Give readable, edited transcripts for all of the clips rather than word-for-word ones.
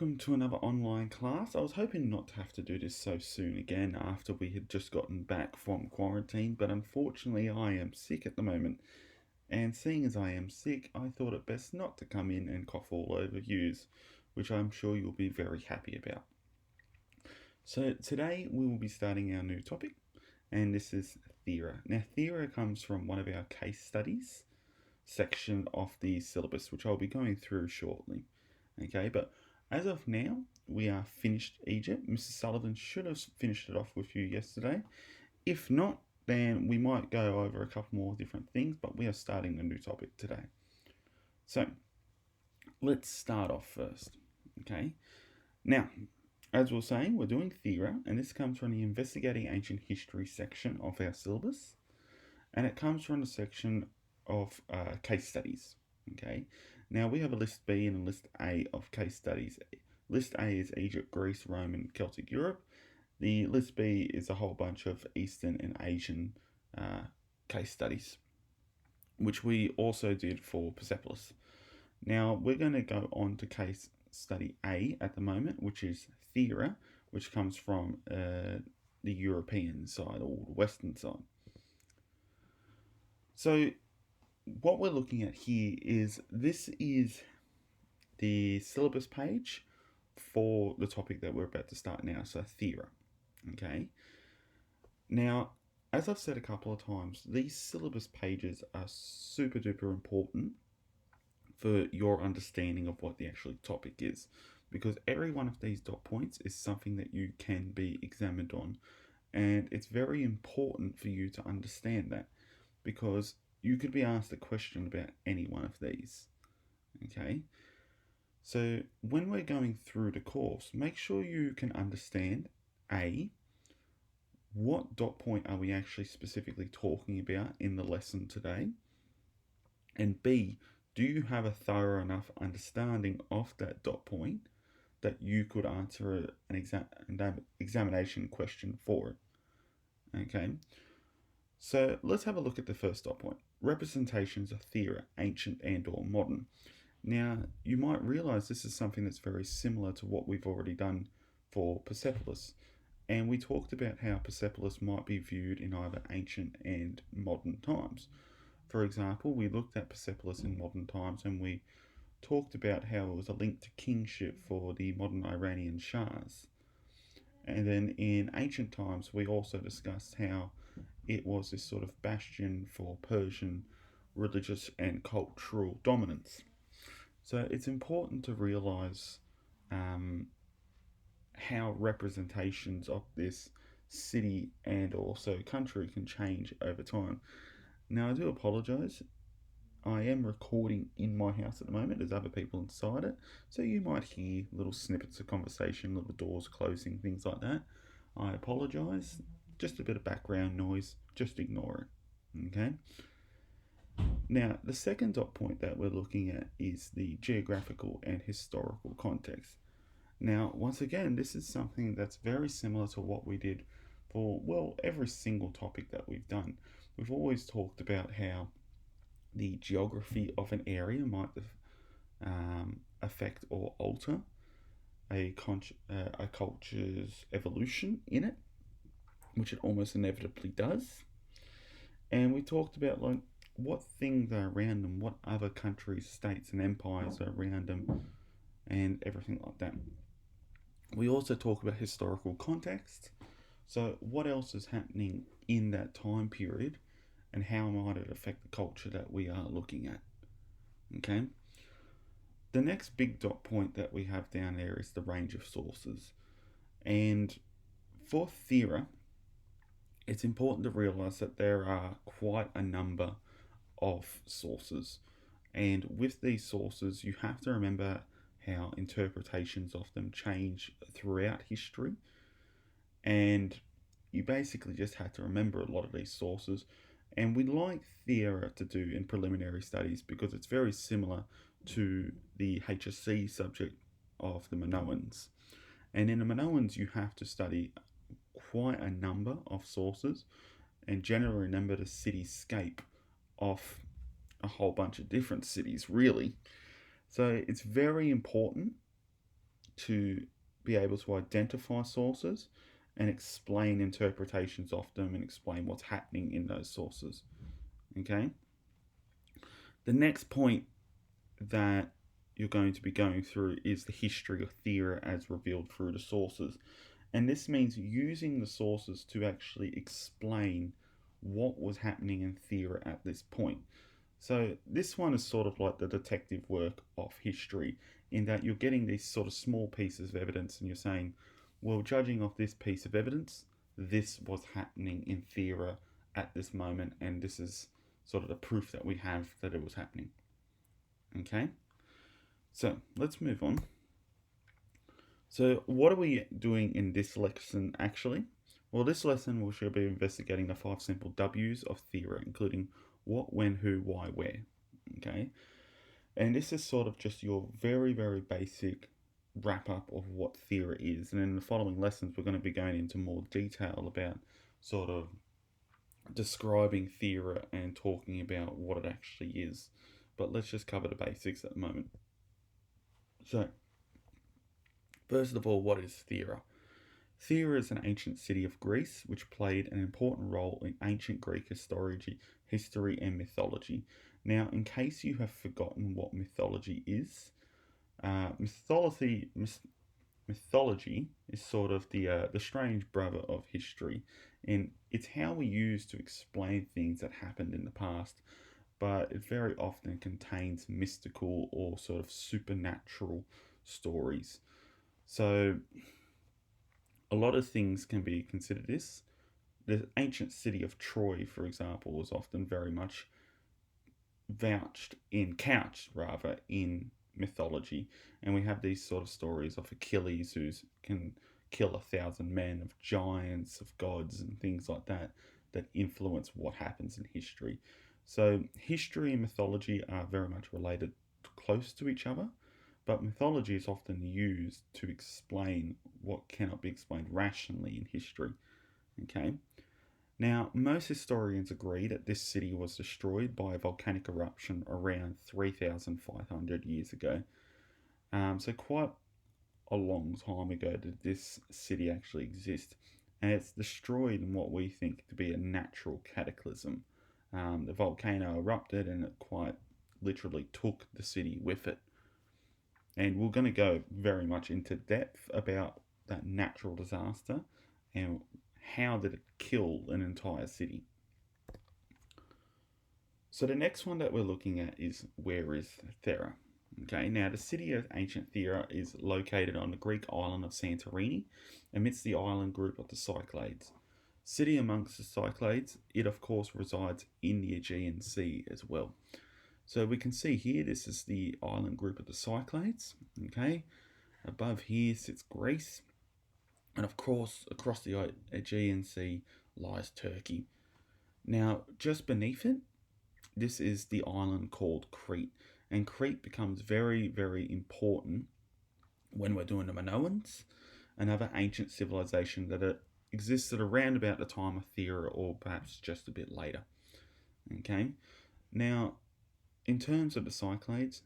Welcome to another online class. I was hoping not to have to do this so soon again after we had just gotten back from quarantine, but unfortunately I am sick at the moment. And seeing as I am sick, I thought it best not to come in and cough all over yous, which I'm sure you'll be very happy about. So today we will be starting our new topic, and this is Thera. Now Thera comes from one of our case studies section of the syllabus, which I'll be going through shortly. Okay, but as of now, we are finished Egypt. Mrs. Sullivan should have finished it off with you yesterday. If not, then we might go over a couple more different things, but we are starting a new topic today. So, let's start off first. Okay, now, as we're saying, we're doing Thera, and this comes from the Investigating Ancient History section of our syllabus, and it comes from the section of case studies. Okay, now we have a list B and a list A of case studies. List A is Egypt, Greece, Rome, and Celtic Europe. The list B is a whole bunch of Eastern and Asian case studies, which we also did for Persepolis. Now we're going to go on to case study A at the moment, which is Thera, which comes from the European side or the Western side. So what we're looking at here is this is the syllabus page for the topic that we're about to start now, so Thera. Okay. Now, as I've said a couple of times, these syllabus pages are super duper important for your understanding of what the actual topic is, because every one of these dot points is something that you can be examined on, and it's very important for you to understand that, because you could be asked a question about any one of these. Okay, so when we're going through the course, make sure you can understand A, what dot point are we actually specifically talking about in the lesson today, and B, do you have a thorough enough understanding of that dot point that you could answer an examination question for it. Okay, so let's have a look at the first dot point. Representations of Thera, ancient and or modern. Now, you might realize this is something that's very similar to what we've already done for Persepolis. And we talked about how Persepolis might be viewed in either ancient and modern times. For example, we looked at Persepolis in modern times and we talked about how it was a link to kingship for the modern Iranian Shahs. And then in ancient times, we also discussed how it was this sort of bastion for Persian religious and cultural dominance. So it's important to realize how representations of this city and also country can change over time. Now, I do apologize. I am recording in my house at the moment. There's other people inside it. So you might hear little snippets of conversation, little doors closing, things like that. I apologise. Just a bit of background noise. Just ignore it. Okay? Now, the second dot point that we're looking at is the geographical and historical context. Now, once again, this is something that's very similar to what we did for, well, every single topic that we've done. We've always talked about how the geography of an area might affect or alter a culture's evolution in it, which it almost inevitably does. And we talked about like what things are around them, what other countries, states, and empires are around them, and everything like that. We also talk about historical context. So, what else is happening in that time period, and how might it affect the culture that we are looking at? Okay. The next big dot point that we have down there is the range of sources. And for Thera, it's important to realize that there are quite a number of sources. And with these sources, you have to remember how interpretations of them change throughout history. And you basically just have to remember a lot of these sources. And we like Thera to do in preliminary studies because it's very similar to the HSC subject of the Minoans. And in the Minoans, you have to study quite a number of sources and generally remember the cityscape of a whole bunch of different cities, really. So it's very important to be able to identify sources and explain interpretations of them and explain what's happening in those sources. Okay? The next point that you're going to be going through is the history of Thera as revealed through the sources. And this means using the sources to actually explain what was happening in Thera at this point. So this one is sort of like the detective work of history, in that you're getting these sort of small pieces of evidence and you're saying, well, judging off this piece of evidence, this was happening in Thera at this moment, and this is sort of the proof that we have that it was happening. Okay? So let's move on. So what are we doing in this lesson actually? Well, this lesson we should be investigating the 5 simple W's of Thera, including what, when, who, why, where. Okay? And this is sort of just your very, very basic wrap up of what Thera is. And in the following lessons, we're going to be going into more detail about sort of describing Thera and talking about what it actually is. But let's just cover the basics at the moment. So, first of all, what is Thera? Thera is an ancient city of Greece which played an important role in ancient Greek history and mythology. Now, in case you have forgotten what mythology is, mythology is sort of the strange brother of history, and it's how we use to explain things that happened in the past, but it very often contains mystical or sort of supernatural stories. So a lot of things can be considered this. The ancient city of Troy, for example, was often very much couched in mythology, and we have these sort of stories of Achilles who can kill 1,000 men, of giants, of gods, and things like that influence what happens in history. So history and mythology are very much related, close to each other, but mythology is often used to explain what cannot be explained rationally in history. Okay? Now, most historians agree that this city was destroyed by a volcanic eruption around 3,500 years ago. So quite a long time ago did this city actually exist. And it's destroyed in what we think to be a natural cataclysm. The volcano erupted and it quite literally took the city with it. And we're going to go very much into depth about that natural disaster and how did it kill an entire city. So the next one that we're looking at is, where is Thera? Okay, now the city of ancient Thera is located on the Greek island of Santorini, amidst the island group of the Cyclades. City amongst the Cyclades, it of course resides in the Aegean Sea as well. So we can see here, this is the island group of the Cyclades. Okay, above here sits Greece, and of course across the Aegean Sea lies Turkey. Now, just beneath it, this is the island called Crete, and Crete becomes very, very important when we're doing the Minoans, another ancient civilization that existed around about the time of Thera, or perhaps just a bit later. Okay, now in terms of the Cyclades,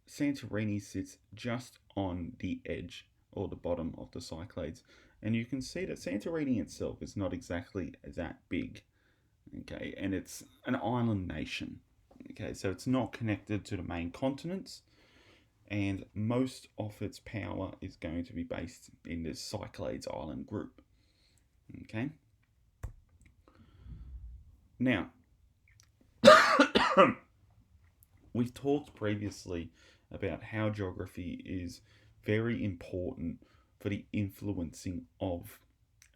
Santorini sits just on the edge or the bottom of the Cyclades, and you can see that Santorini itself is not exactly that big. Okay, and it's an island nation. Okay, so it's not connected to the main continents, and most of its power is going to be based in this Cyclades island group. Okay, now we've talked previously about how geography is very important for the influencing of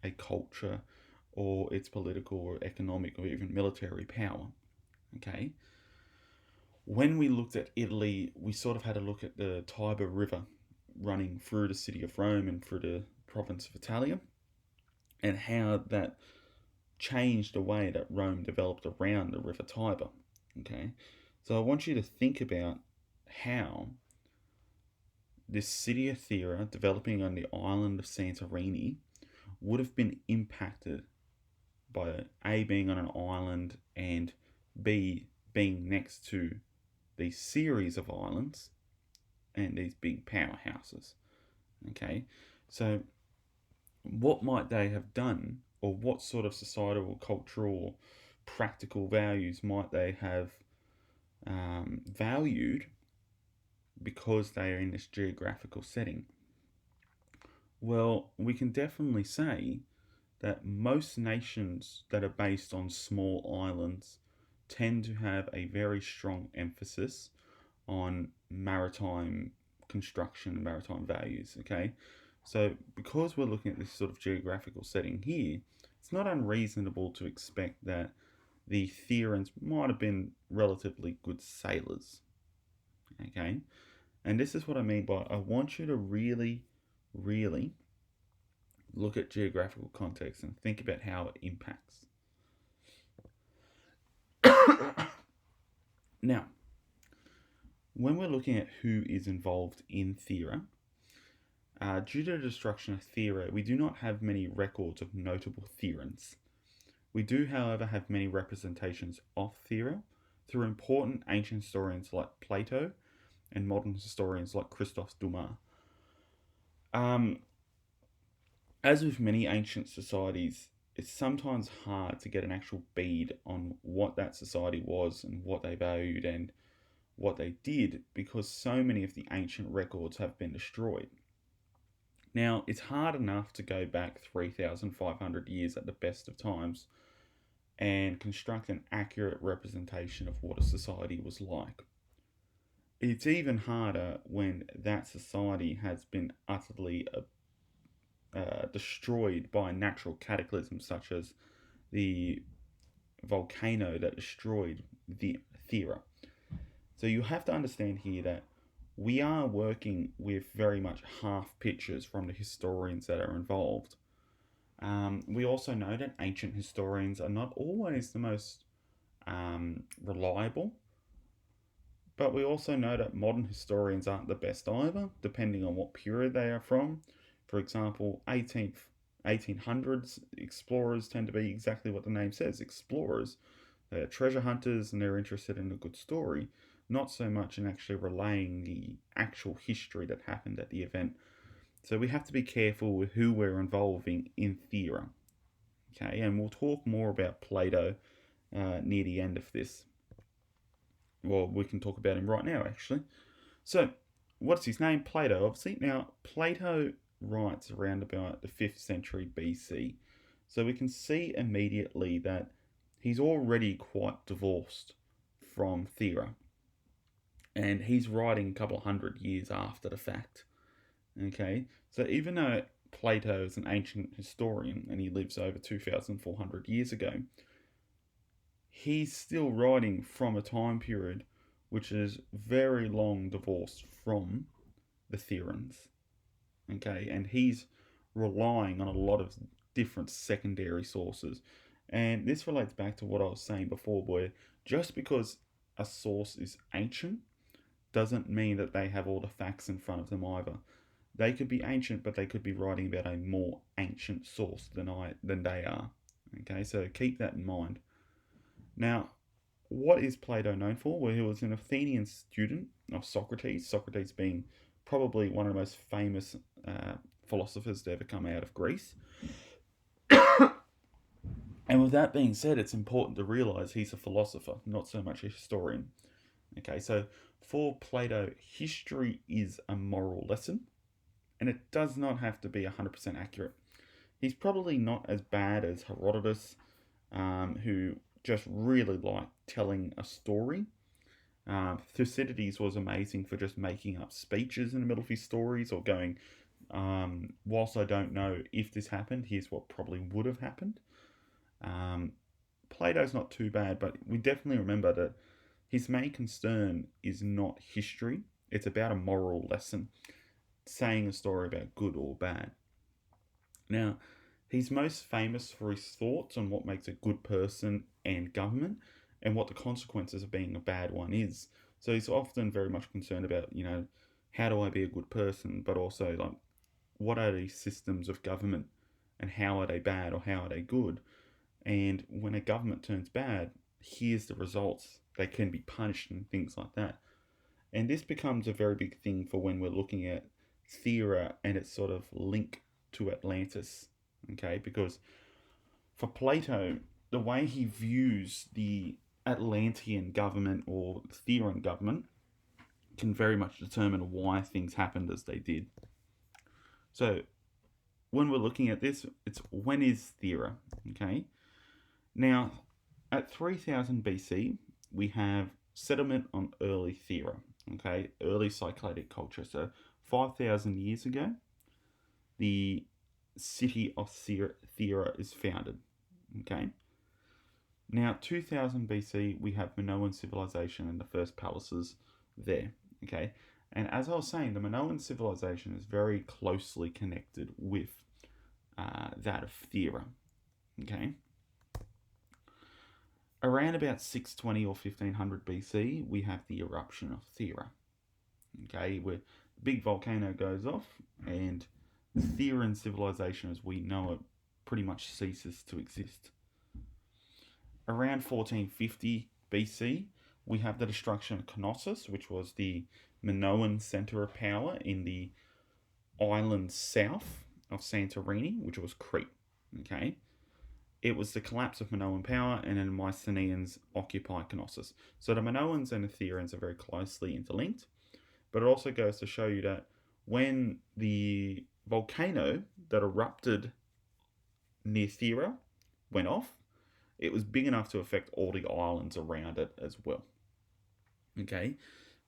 a culture or its political or economic or even military power. Okay, when we looked at Italy, we sort of had a look at the Tiber River running through the city of Rome and through the province of Italia, and how that changed the way that Rome developed around the river Tiber. Okay, so I want you to think about how this city of Thera, developing on the island of Santorini, would have been impacted by A, being on an island, and B, being next to these series of islands and these big powerhouses. Okay, so what might they have done, or what sort of societal, cultural, practical values might they have valued because they are in this geographical setting? Well, we can definitely say that most nations that are based on small islands tend to have a very strong emphasis on maritime construction and maritime values. Okay, so because we're looking at this sort of geographical setting here, it's not unreasonable to expect that the Therans might have been relatively good sailors. Okay, and this is what I mean by I want you to really, really look at geographical context and think about how it impacts. Now, when we're looking at who is involved in Thera, due to the destruction of Thera, we do not have many records of notable Therans. We do, however, have many representations of Thera through important ancient historians like Plato and modern historians like Christophe Dumas. Um, as with many ancient societies, it's sometimes hard to get an actual bead on what that society was and what they valued and what they did because so many of the ancient records have been destroyed. Now, it's hard enough to go back 3,500 years at the best of times and construct an accurate representation of what a society was like. It's even harder when that society has been utterly destroyed by natural cataclysms such as the volcano that destroyed the Thera. So you have to understand here that we are working with very much half pictures from the historians that are involved. We also know that ancient historians are not always the most reliable, but we also know that modern historians aren't the best either, depending on what period they are from. For example, 1800s explorers tend to be exactly what the name says, explorers. They're treasure hunters and they're interested in a good story, not so much in actually relaying the actual history that happened at the event. So we have to be careful with who we're involving in Thera. Okay, and we'll talk more about Plato near the end of this. Well, we can talk about him right now, actually. So, what's his name? Plato, obviously. Now, Plato writes around about the 5th century BC. So we can see immediately that he's already quite divorced from Thera. And he's writing a couple of hundred years after the fact. Okay, so even though Plato is an ancient historian and he lives over 2,400 years ago, he's still writing from a time period which is very long divorced from the Therans. Okay, and he's relying on a lot of different secondary sources. And this relates back to what I was saying before, where just because a source is ancient doesn't mean that they have all the facts in front of them either. They could be ancient, but they could be writing about a more ancient source than they are. Okay, so keep that in mind. Now, what is Plato known for? Well, he was an Athenian student of Socrates, Socrates being probably one of the most famous philosophers to ever come out of Greece. And with that being said, it's important to realize he's a philosopher, not so much a historian. Okay, so for Plato, history is a moral lesson, and it does not have to be 100% accurate. He's probably not as bad as Herodotus, who just really liked telling a story. Thucydides was amazing for just making up speeches in the middle of his stories or going, whilst I don't know if this happened, here's what probably would have happened. Plato's not too bad, but we definitely remember that his main concern is not history, it's about a moral lesson, saying a story about good or bad. Now, he's most famous for his thoughts on what makes a good person and government and what the consequences of being a bad one is. So he's often very much concerned about, how do I be a good person, but also like what are these systems of government and how are they bad or how are they good? And when a government turns bad, here's the results. They can be punished and things like that. And this becomes a very big thing for when we're looking at Thera and its sort of link to Atlantis. Okay, because for Plato, the way he views the Atlantean government or Theran government can very much determine why things happened as they did. So when we're looking at this, it's when is Thera? Okay. Now, at 3000 BC, we have settlement on early Thera. Okay, early Cycladic culture. So 5,000 years ago, the city of Thera is founded. Okay. Now, 2000 BC, we have Minoan civilization and the first palaces there. Okay. And as I was saying, the Minoan civilization is very closely connected with that of Thera. Okay. Around about 620 or 1500 BC, we have the eruption of Thera. Okay, where the big volcano goes off and the Theran civilization as we know it pretty much ceases to exist. Around 1450 BC, we have the destruction of Knossos, which was the Minoan center of power in the island south of Santorini, which was Crete. Okay, it was the collapse of Minoan power, and then Mycenaeans occupied Knossos. So the Minoans and the Therans are very closely interlinked, but it also goes to show you that when the volcano that erupted near Thera went off, it was big enough to affect all the islands around it as well. Okay,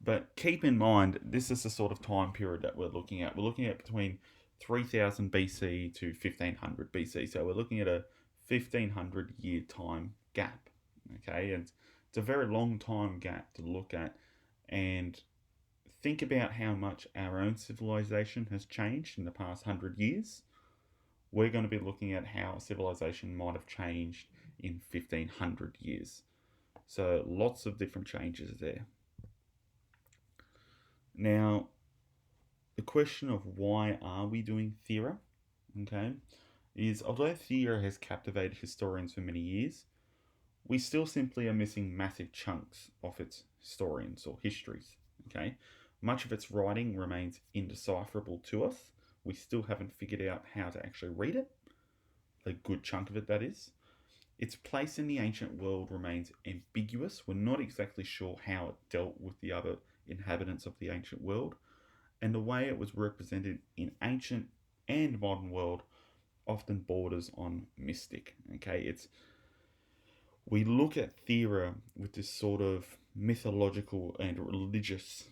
but keep in mind, this is the sort of time period that we're looking at. We're looking at between 3000 BC to 1500 BC. So we're looking at a 1500 year time gap. Okay, and it's a very long time gap to look at and think about how much our own civilization has changed in the past 100 years. We're going to be looking at how civilization might have changed in 1500 years. So lots of different changes there. Now, the question of why are we doing Thera, okay, is although Thera has captivated historians for many years, we still simply are missing massive chunks of its historians or histories, okay? Much of its writing remains indecipherable to us. We still haven't figured out how to actually read it, a good chunk of it that is. Its place in the ancient world remains ambiguous. We're not exactly sure how it dealt with the other inhabitants of the ancient world, and the way it was represented in ancient and modern world often borders on mystic. Okay, we look at Thera with this sort of mythological and religious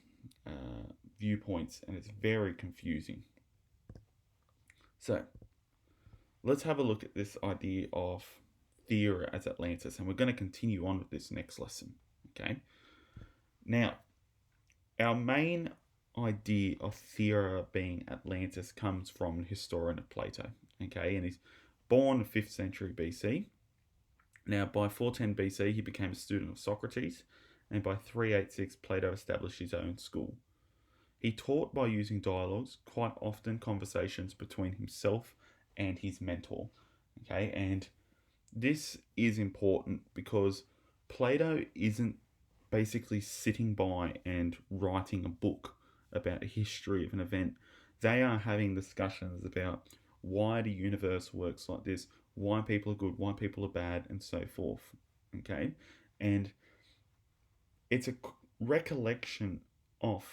viewpoints, and it's very confusing. So let's have a look at this idea of Thera as Atlantis, and we're going to continue on with this next lesson. Okay, now our main idea of Thera being Atlantis comes from the historian of Plato. Okay, and he's born in 5th century BC. Now, by 410 BC, he became a student of Socrates, and by 386, Plato established his own school. He taught by using dialogues, quite often conversations between himself and his mentor. Okay, and this is important because Plato isn't basically sitting by and writing a book about a history of an event. They are having discussions about why the universe works like this, why people are good, why people are bad, and so forth. Okay, and it's a recollection of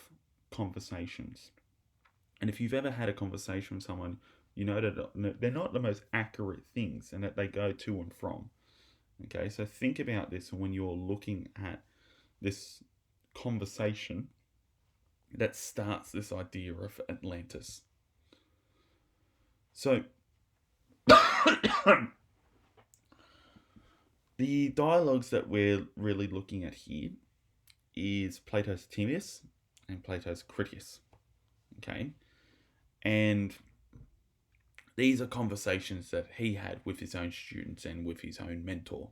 conversations. And if you've ever had a conversation with someone, you know that they're not the most accurate things and that they go to and from. Okay, so think about this when you're looking at this conversation that starts this idea of Atlantis. So, the dialogues that we're really looking at here is Plato's Timaeus and Plato's Critias. Okay, and these are conversations that he had with his own students and with his own mentor.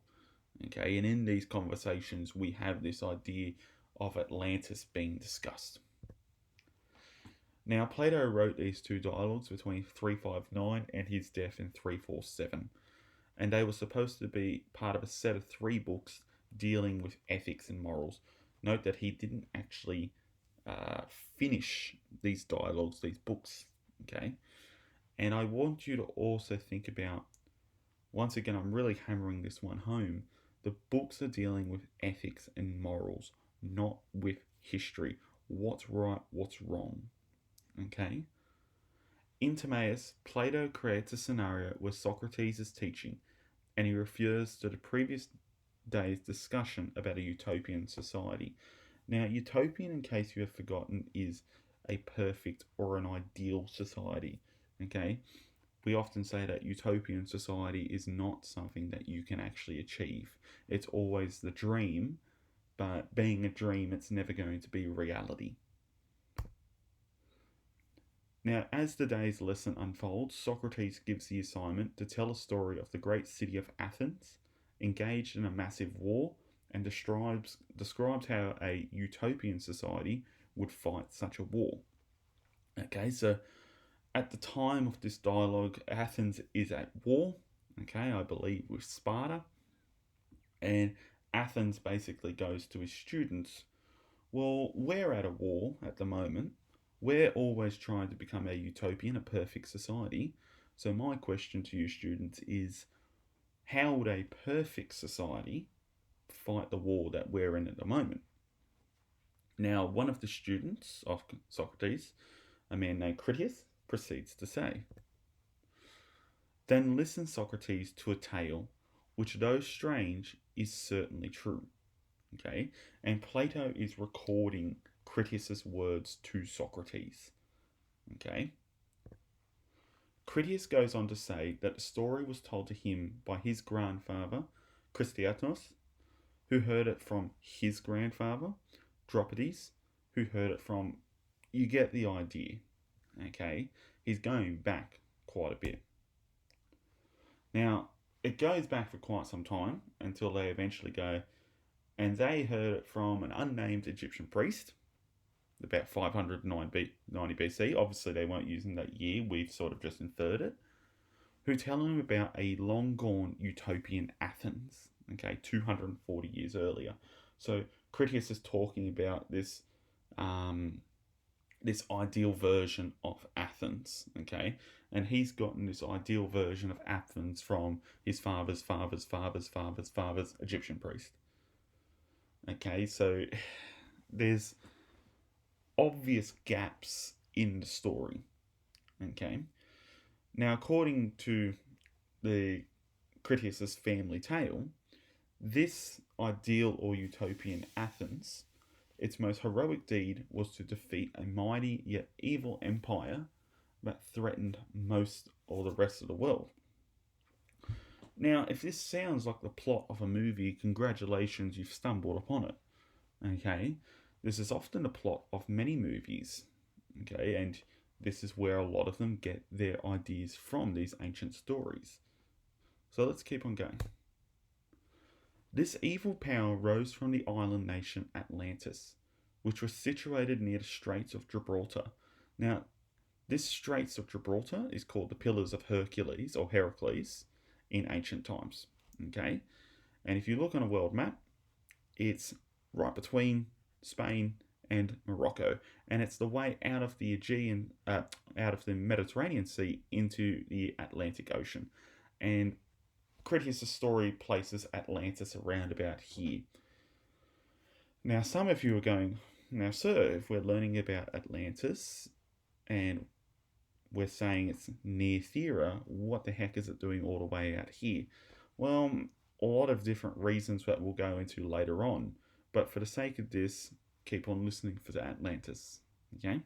Okay, and in these conversations, we have this idea of Atlantis being discussed. Now, Plato wrote these two dialogues between 359 and his death in 347, and they were supposed to be part of a set of 3 books dealing with ethics and morals. Note that he didn't actually finish these dialogues, these books, okay? And I want you to also think about, once again, I'm really hammering this one home. The books are dealing with ethics and morals, not with history. What's right, what's wrong, okay? In Timaeus, Plato creates a scenario where Socrates is teaching, and he refers to the previous day's discussion about a utopian society. Now, utopian, in case you have forgotten, is a perfect or an ideal society. Okay? We often say that utopian society is not something that you can actually achieve. It's always the dream, but being a dream, it's never going to be reality. Now, as the day's lesson unfolds, Socrates gives the assignment to tell a story of the great city of Athens, engaged in a massive war, and describes how a utopian society would fight such a war. Okay, so at the time of this dialogue, Athens is at war, okay, I believe with Sparta, and Athens basically goes to his students, well, we're at a war at the moment. We're always trying to become a utopian, a perfect society. So my question to you students is, how would a perfect society fight the war that we're in at the moment? Now, one of the students of Socrates, a man named Critias, proceeds to say, "Then listen, Socrates, to a tale which, though strange, is certainly true." Okay, and Plato is recording Critias's words to Socrates. Okay, Critias goes on to say that the story was told to him by his grandfather, Chrysianos, who heard it from his grandfather, Dropides, who heard it from. You get the idea. Okay, he's going back quite a bit. Now, it goes back for quite some time until they eventually go, and they heard it from an unnamed Egyptian priest about 590 BC. Obviously, they weren't using that year, we've sort of just inferred it. Who tell them about a long gone utopian Athens, okay, 240 years earlier. So Critias is talking about this this ideal version of Athens, okay, and he's gotten this ideal version of Athens from his father's Egyptian priest. Okay, so there's obvious gaps in the story. Okay, now according to the Critias's family tale, this ideal or utopian Athens, its most heroic deed was to defeat a mighty yet evil empire that threatened most or the rest of the world. Now, if this sounds like the plot of a movie, congratulations, you've stumbled upon it. Okay, this is often the plot of many movies. Okay, and this is where a lot of them get their ideas from, these ancient stories. So let's keep on going. This evil power rose from the island nation Atlantis, which was situated near the Straits of Gibraltar. Now, this Straits of Gibraltar is called the Pillars of Hercules or Heracles in ancient times. Okay, and if you look on a world map, it's right between Spain and Morocco, and it's the way out of the out of the Mediterranean Sea into the Atlantic Ocean. And Critias' story places Atlantis around about here. Now, some of you are going, now, sir, if we're learning about Atlantis and we're saying it's near Thera, what the heck is it doing all the way out here? Well, a lot of different reasons that we'll go into later on, but for the sake of this, keep on listening for the Atlantis. Okay?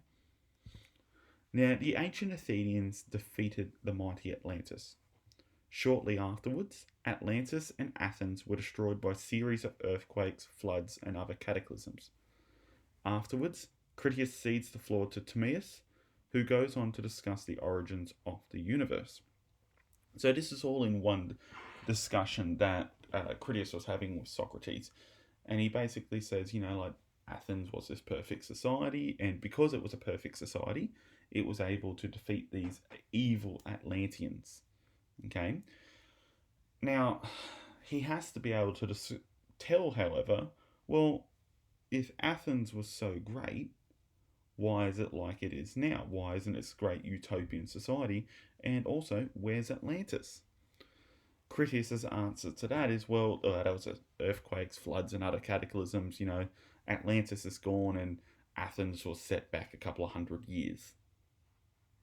Now, the ancient Athenians defeated the mighty Atlantis. Shortly afterwards, Atlantis and Athens were destroyed by a series of earthquakes, floods, and other cataclysms. Afterwards, Critias cedes the floor to Timaeus, who goes on to discuss the origins of the universe. So this is all in one discussion that Critias was having with Socrates. And he basically says, like Athens was this perfect society, and because it was a perfect society, it was able to defeat these evil Atlanteans. Okay. Now, he has to be able to tell, however, well, if Athens was so great, why is it like it is now? Why isn't it this great utopian society? And also, where's Atlantis? Critics' answer to that is, well, that was earthquakes, floods, and other cataclysms. Atlantis is gone, and Athens was set back a couple of hundred years.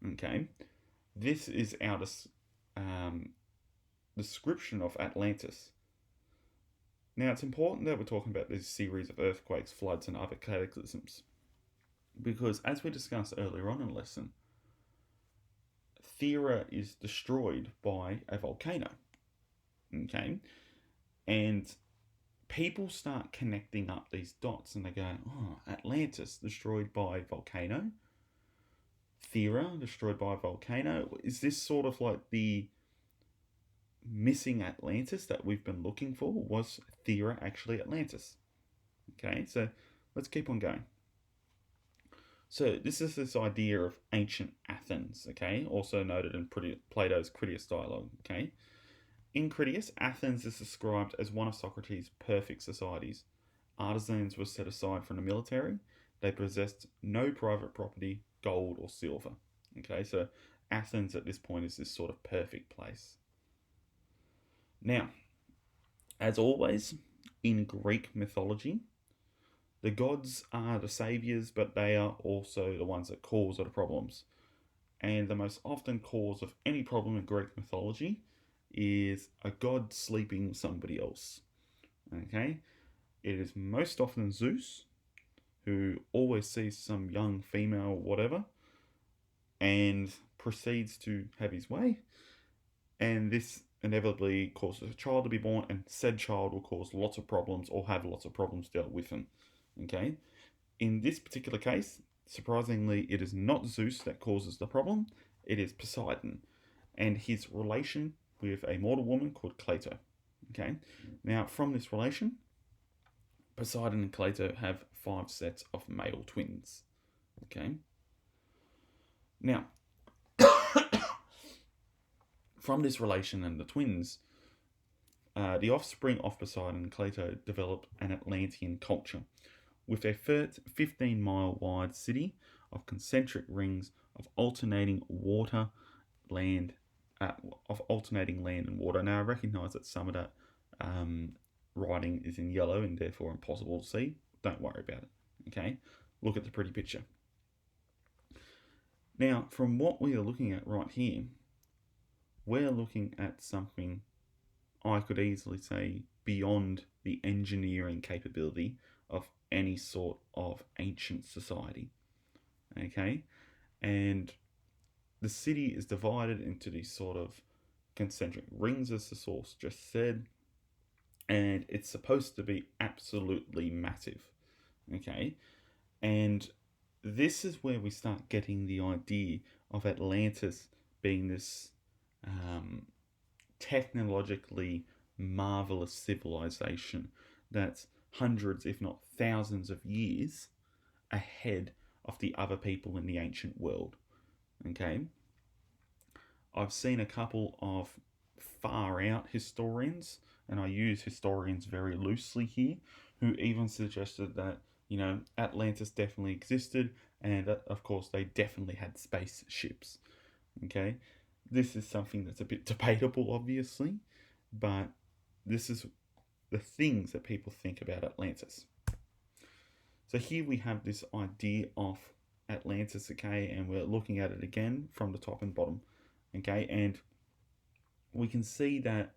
Okay, this is our description of Atlantis. Now, it's important that we're talking about this series of earthquakes, floods, and other cataclysms, because as we discussed earlier on in the lesson, Thera is destroyed by a volcano. Okay, and people start connecting up these dots, and they go, "Oh, Atlantis destroyed by volcano, Thera destroyed by a volcano. Is this sort of like the missing Atlantis that we've been looking for? Was Thera actually Atlantis?" Okay, so let's keep on going. So this is this idea of ancient Athens, okay, also noted in Plato's Critias dialogue, okay. In Critias, Athens is described as one of Socrates' perfect societies. Artisans were set aside from the military. They possessed no private property, gold or silver. Okay, so Athens at this point is this sort of perfect place. Now, as always, in Greek mythology, the gods are the saviors, but they are also the ones that cause the problems. And the most often cause of any problem in Greek mythology is a god sleeping with somebody else. Okay? It is most often Zeus, who always sees some young female, whatever, and proceeds to have his way. And this inevitably causes a child to be born, and said child will cause lots of problems or have lots of problems dealt with him. Okay? In this particular case, surprisingly, it is not Zeus that causes the problem, it is Poseidon and his relation with a mortal woman called Cleito. Okay? Now, from this relation, Poseidon and Cleito have 5 sets of male twins. Okay? Now, from this relation and the twins, the offspring of Poseidon and Cleito developed an Atlantean culture with a 15-mile wide city of concentric rings of alternating land and water. Now, I recognise that some of that writing is in yellow and therefore impossible to see. Don't worry about it. Okay, look at the pretty picture. Now, from what we are looking at right here, we're looking at something I could easily say beyond the engineering capability of any sort of ancient society. Okay, and the city is divided into these sort of concentric rings, as the source just said, and it's supposed to be absolutely massive. Okay, and this is where we start getting the idea of Atlantis being this technologically marvelous civilization that's hundreds, if not thousands of years ahead of the other people in the ancient world. Okay, I've seen a couple of far out historians, and I use historians very loosely here, who even suggested that, Atlantis definitely existed, and that, of course, they definitely had spaceships. Okay, this is something that's a bit debatable, obviously, but this is the things that people think about Atlantis. So here we have this idea of Atlantis, okay, and we're looking at it again from the top and bottom, okay, and we can see that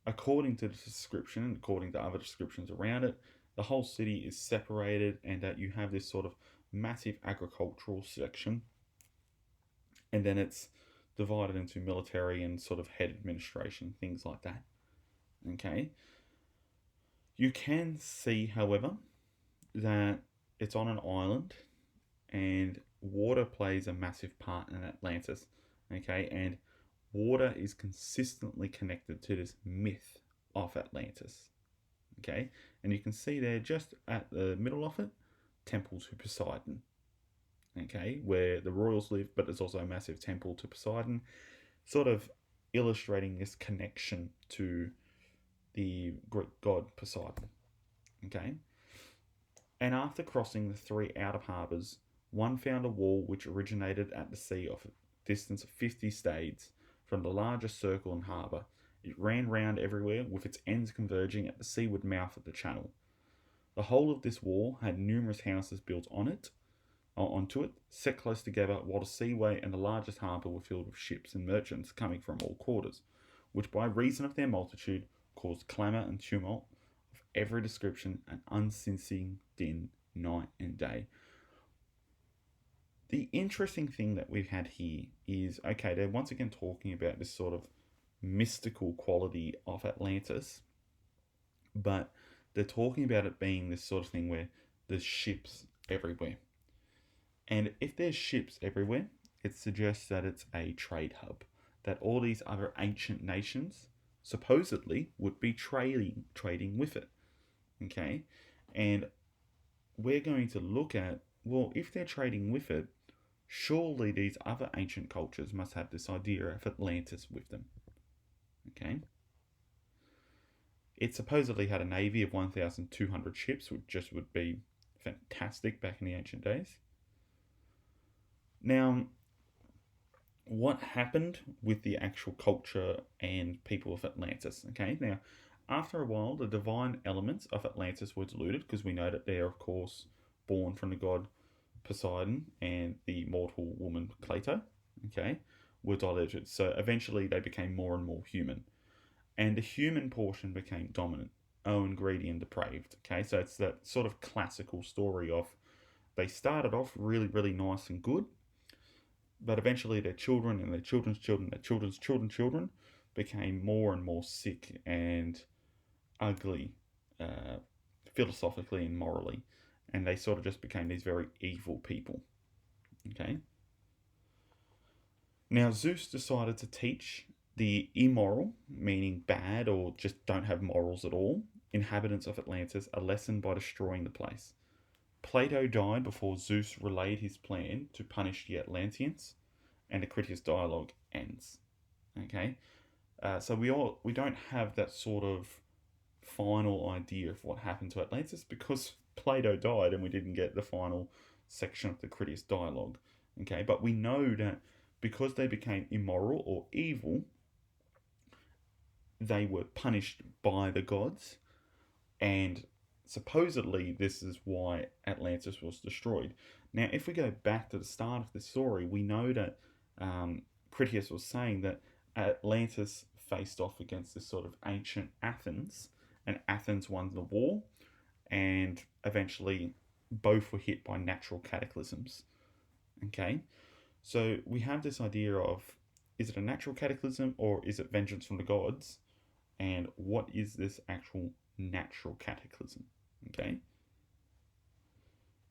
according to the description and according to other descriptions around it, the whole city is separated, and that you have this sort of massive agricultural section, and then it's divided into military and sort of head administration, things like that. Okay. You can see, however, that it's on an island, and water plays a massive part in Atlantis. Okay, and water is consistently connected to this myth of Atlantis. Okay, and you can see there just at the middle of it, temple to Poseidon. Okay, where the royals live, but there's also a massive temple to Poseidon, sort of illustrating this connection to the Greek god Poseidon. Okay, and after crossing the 3 outer harbours One found a wall which originated at the sea of a distance of 50 stades from the largest circle and harbour. It ran round everywhere, with its ends converging at the seaward mouth of the channel. The whole of this wall had numerous houses built onto it, set close together, while the seaway and the largest harbour were filled with ships and merchants coming from all quarters, which by reason of their multitude caused clamour and tumult of every description, and unceasing din night and day. The interesting thing that we've had here is, okay, they're once again talking about this sort of mystical quality of Atlantis, but they're talking about it being this sort of thing where there's ships everywhere. And if there's ships everywhere, it suggests that it's a trade hub, that all these other ancient nations supposedly would be trading with it. Okay? And we're going to look at, well, if they're trading with it, surely these other ancient cultures must have this idea of Atlantis with them. Okay? It supposedly had a navy of 1,200 ships, which just would be fantastic back in the ancient days. Now, what happened with the actual culture and people of Atlantis? Okay, now, after a while, the divine elements of Atlantis were diluted, because we know that they are, of course, born from the god Poseidon and the mortal woman Cleito, okay, were diluted. So eventually they became more and more human. And the human portion became dominant, greedy, and depraved. Okay, so it's that sort of classical story of they started off really, really nice and good, but eventually their children and their children's children, their children's children became more and more sick and ugly, philosophically and morally, and they sort of just became these very evil people. Okay. Now Zeus decided to teach the immoral, meaning bad or just don't have morals at all, inhabitants of Atlantis a lesson by destroying the place. Plato died before Zeus relayed his plan to punish the Atlanteans, and the Critias dialogue ends. Okay, so we don't have that sort of final idea of what happened to Atlantis because Plato died and we didn't get the final section of the Critias dialogue. Okay, but we know that because they became immoral or evil, they were punished by the gods, and supposedly this is why Atlantis was destroyed. Now, if we go back to the start of the story, we know that Critias was saying that Atlantis faced off against this sort of ancient Athens, and Athens won the war, and eventually both were hit by natural cataclysms. Okay, so we have this idea of, is it a natural cataclysm or is it vengeance from the gods? And what is this actual natural cataclysm? Okay.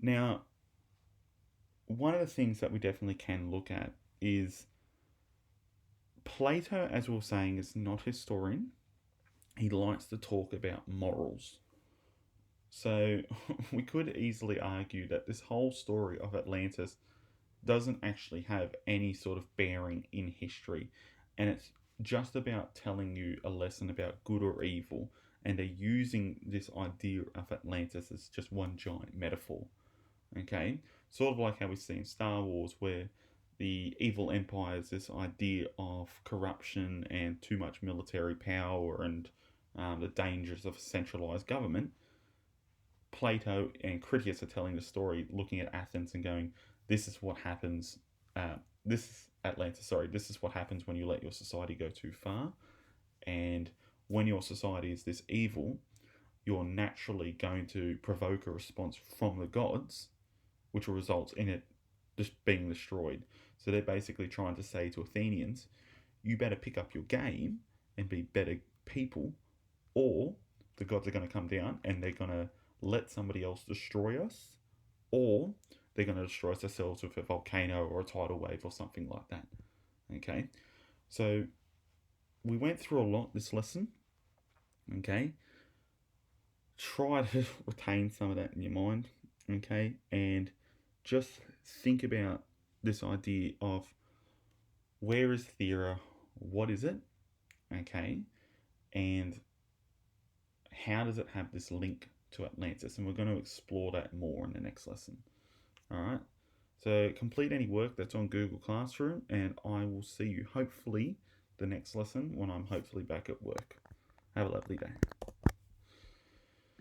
Now, one of the things that we definitely can look at is Plato, as we were saying, is not a historian. He likes to talk about morals. So we could easily argue that this whole story of Atlantis doesn't actually have any sort of bearing in history, and it's just about telling you a lesson about good or evil, and they're using this idea of Atlantis as just one giant metaphor. Okay, sort of like how we see in Star Wars, where the evil empire is this idea of corruption and too much military power and the dangers of a centralized government. Plato and Critias are telling the story, looking at Athens and going, "This is what happens. This is Atlantis. Sorry, this is what happens when you let your society go too far, and when your society is this evil, you're naturally going to provoke a response from the gods, which will result in it just being destroyed." So they're basically trying to say to Athenians, you better pick up your game and be better people, or the gods are going to come down and they're going to let somebody else destroy us, or they're going to destroy us themselves with a volcano or a tidal wave or something like that. Okay, so we went through a lot this lesson. Okay, try to retain some of that in your mind. Okay, and just think about this idea of, where is Thera, what is it, okay, and how does it have this link to Atlantis? And we're going to explore that more in the next lesson. All right, So complete any work that's on Google Classroom, and I will see you hopefully the next lesson when I'm hopefully back at work. Have a lovely day.